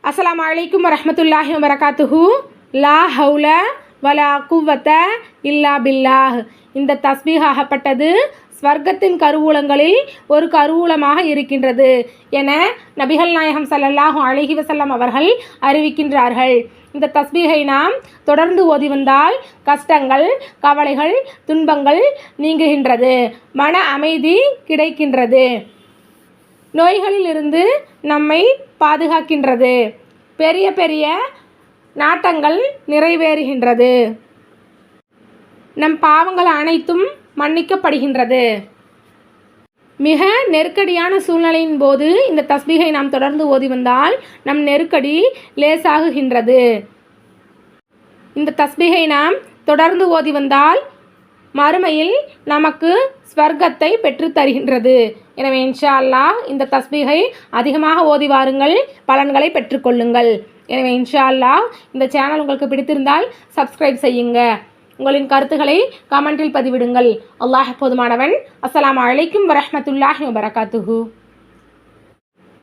அஸ்ஸலாமு அலைக்கும் வரஹ்மத்துல்லாஹி வபரகாத்துஹு. லா ஹவுல வலா குவத்த இல்லா பில்லாஹ். இந்த தஸ்பீஹ் ஆகப்பட்டது ஸ்வர்க்கத்தின் கருவூலங்களில் ஒரு கருவூலமாக இருக்கின்றது என நபிகள் நாயகம் ஸல்லல்லாஹு அலைஹி வஸல்லம் அவர்கள் அறிவிக்கின்றார்கள். இந்த தஸ்பீஹை நாம் தொடர்ந்து ஓதி வந்தால் கஷ்டங்கள், கவலைகள், துன்பங்கள் நீங்குகின்றது, மன அமைதி கிடைக்கின்றது, நோய்களிலிருந்து நம்மை பாதுகாக்கின்றது, பெரிய பெரிய நாட்டங்கள் நிறைவேறுகின்றது, நம் பாவங்கள் அனைத்தும் மன்னிக்கப்படுகின்றது. மிக நெருக்கடியான சூழ்நிலையின் போது இந்த தஸ்பீஹை நாம் தொடர்ந்து ஓதி வந்தால் நம் நெருக்கடி லேசாகுகின்றது. இந்த தஸ்பீஹை நாம் தொடர்ந்து ஓதி வந்தால் மறுமையில் நமக்கு ஸ்வர்க்கத்தை பெற்று தருகின்றது. எனவே இன்ஷா அல்லாஹ் இந்த தஸ்பீஹை அதிகமாக ஓதி வாருங்கள், பலன்களை பெற்றுக்கொள்ளுங்கள். எனவே இன்ஷா அல்லாஹ் இந்த சேனல் உங்களுக்கு பிடித்திருந்தால் சப்ஸ்கிரைப் செய்யுங்க. உங்களின் கருத்துக்களை கமெண்டில் பதிவிடுங்கள். அல்லாஹ் போதுமானவன். அஸ்ஸலாமு அலைக்கும் வரஹ்மத்துல்லாஹி வபரகாத்துஹு.